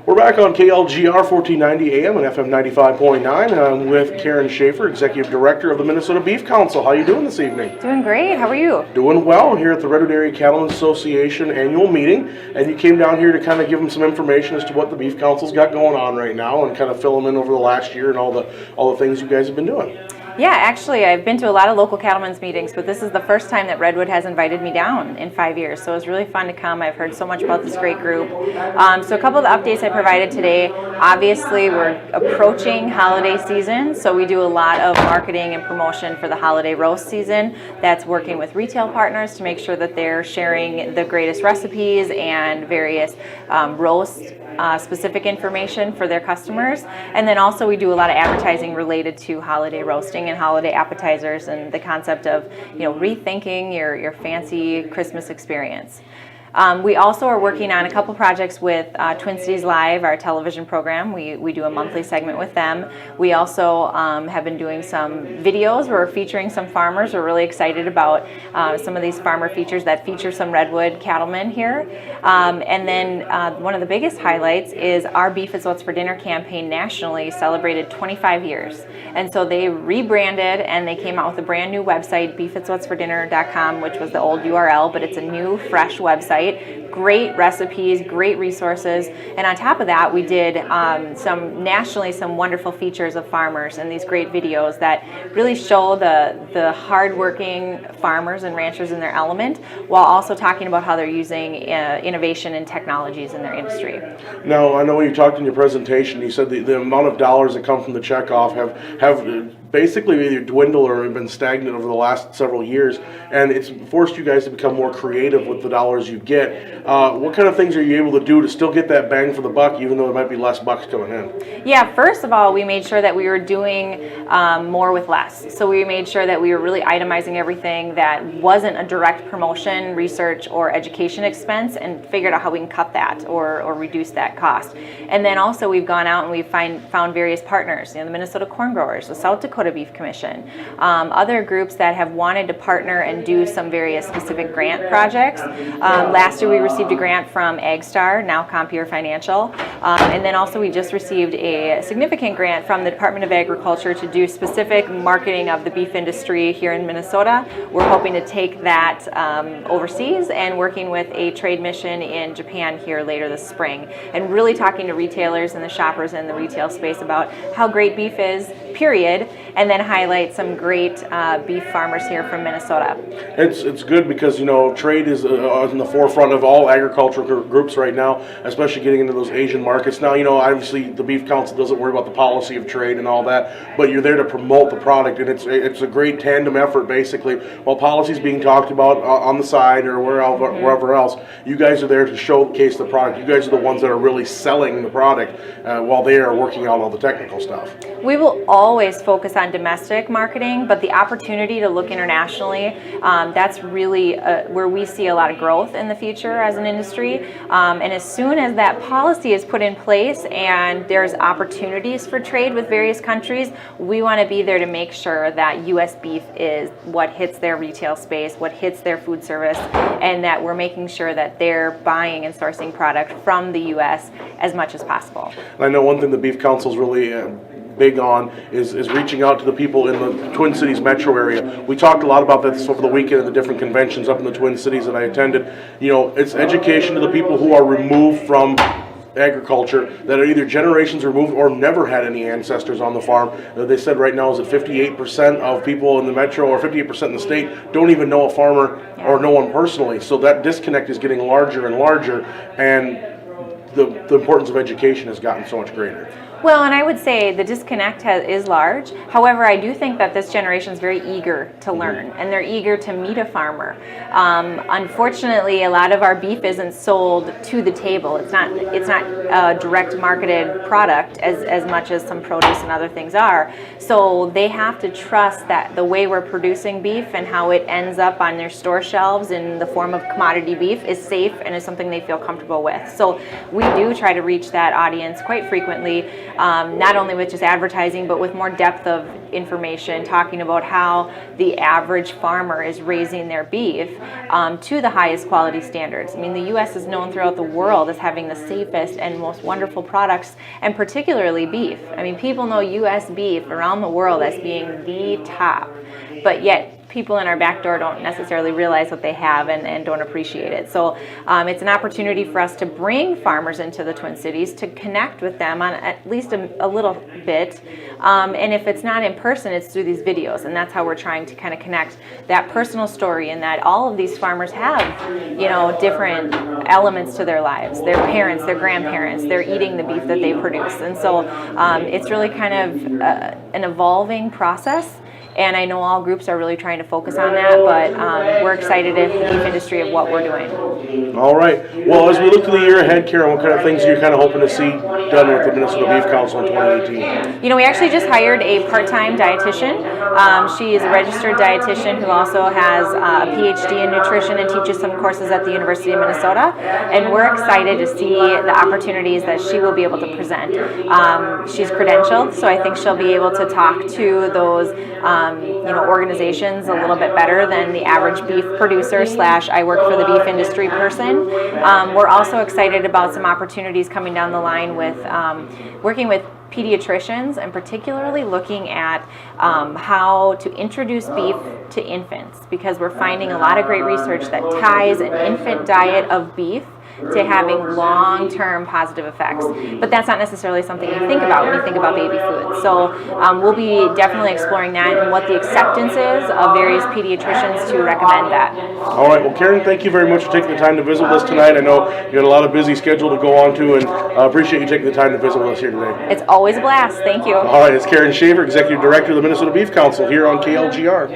We're back on KLGR 1490 AM and FM 95.9, and I'm with Karin Schaefer, Executive Director of the Minnesota Beef Council. How are you doing this evening? Doing great. How are you? Doing well here at the Redwood Area Cattlemen's Association annual meeting, and you came down here to kind of give them some information as to what the Beef Council's got going on right now and kind of fill them in over the last year and all the things you guys have been doing. Yeah, actually, I've been to a lot of local cattlemen's meetings, but this is the first time that Redwood has invited me down in 5 years, so it was really fun to come. I've heard so much about this great group. So a couple of the updates I provided today, obviously we're approaching holiday season, so we do a lot of marketing and promotion for the holiday roast season. That's working with retail partners to make sure that they're sharing the greatest recipes and various roast specific information for their customers. And then also we do a lot of advertising related to holiday roasting and holiday appetizers and the concept of, rethinking your fancy Christmas experience. We also are working on a couple projects with Twin Cities Live, our television program. We do a monthly segment with them. We also have been doing some videos. We're featuring some farmers. We're really excited about some of these farmer features that feature some Redwood cattlemen here. And then one of the biggest highlights is our Beef is What's for Dinner campaign nationally celebrated 25 years. And so they rebranded and they came out with a brand new website, beefitswhatsfordinner.com, which was the old URL, but it's a new, fresh website. Great recipes, great resources, and on top of that we did some wonderful features of farmers and these great videos that really show the hardworking farmers and ranchers in their element, while also talking about how they're using innovation and technologies in their industry. Now, I know when you talked in your presentation, you said the amount of dollars that come from the Checkoff have basically either dwindled or been stagnant over the last several years, and it's forced you guys to become more creative with the dollars you get. What kind of things are you able to do to still get that bang for the buck, even though there might be less bucks coming in? Yeah, first of all, we made sure that we were doing more with less. So we made sure that we were really itemizing everything that wasn't a direct promotion, research, or education expense, and figured out how we can cut that or reduce that cost. And then also we've gone out and we've found various partners, the Minnesota Corn Growers, the South Dakota Beef Commission, other groups that have wanted to partner and do some various specific grant projects. Last year we received a grant from AgStar, now Compeer Financial, and then also we just received a significant grant from the Department of Agriculture to do specific marketing of the beef industry here in Minnesota. We're hoping to take that overseas and working with a trade mission in Japan here later this spring, and really talking to retailers and the shoppers in the retail space about how great beef is, period, and then highlight some great beef farmers here from Minnesota. It's good because trade is in the forefront of all agricultural groups right now, especially getting into those Asian markets. Now, obviously the Beef Council doesn't worry about the policy of trade and all that, but you're there to promote the product, and it's a great tandem effort basically. While policy is being talked about on the side or wherever else, you guys are there to showcase the product. You guys are the ones that are really selling the product while they are working out all the technical stuff. We will always focus on domestic marketing, but the opportunity to look internationally, that's really where we see a lot of growth in the future as an industry. And as soon as that policy is put in place and there's opportunities for trade with various countries, we want to be there to make sure that U.S. beef is what hits their retail space, what hits their food service, and that we're making sure that they're buying and sourcing product from the U.S. as much as possible. I know one thing the Beef Council is really big on is reaching out to the people in the Twin Cities metro area. We talked a lot about this over the weekend at the different conventions up in the Twin Cities that I attended. It's education to the people who are removed from agriculture, that are either generations removed or never had any ancestors on the farm. They said right now is that 58% of people in the metro or 58% in the state don't even know a farmer or know one personally. So that disconnect is getting larger and larger, and the importance of education has gotten so much greater. Well, and I would say the disconnect is large. However, I do think that this generation is very eager to learn, and they're eager to meet a farmer. Unfortunately, a lot of our beef isn't sold to the table. It's not a direct marketed product as much as some produce and other things are. So they have to trust that the way we're producing beef and how it ends up on their store shelves in the form of commodity beef is safe and is something they feel comfortable with. So we do try to reach that audience quite frequently. not only with just advertising, but with more depth of information, talking about how the average farmer is raising their beef to the highest quality standards. I mean, the U.S. is known throughout the world as having the safest and most wonderful products, and particularly beef. I mean, people know U.S. beef around the world as being the top, but yet people in our back door don't necessarily realize what they have and don't appreciate it. So it's an opportunity for us to bring farmers into the Twin Cities, to connect with them on at least a little bit. And if it's not in person, it's through these videos. And that's how we're trying to kind of connect that personal story, and that all of these farmers have, you know, different elements to their lives. Their parents, their grandparents, they're eating the beef that they produce. And so it's really kind of an evolving process. And I know all groups are really trying to focus on that, but we're excited in the beef industry of what we're doing. All right. Well, as we look to the year ahead, Karin, what kind of things are you kind of hoping to see done with the Minnesota Beef Council in 2018? You know, we actually just hired a part-time dietitian. She is a registered dietitian who also has a PhD in nutrition and teaches some courses at the University of Minnesota. And we're excited to see the opportunities that she will be able to present. She's credentialed, so I think she'll be able to talk to those organizations a little bit better than the average beef producer / I work for the beef industry person. We're also excited about some opportunities coming down the line with working with pediatricians, and particularly looking at how to introduce beef to infants, because we're finding a lot of great research that ties an infant diet of beef to having long-term positive effects. But that's not necessarily something you think about when you think about baby food. So we'll be definitely exploring that and what the acceptance is of various pediatricians to recommend that. All right. Well, Karin, thank you very much for taking the time to visit with us tonight. I know you had a lot of busy schedule to go on to, and appreciate you taking the time to visit with us here today. It's always a blast. Thank you. All right. It's Karin Schaefer, Executive Director of the Minnesota Beef Council, here on KLGR.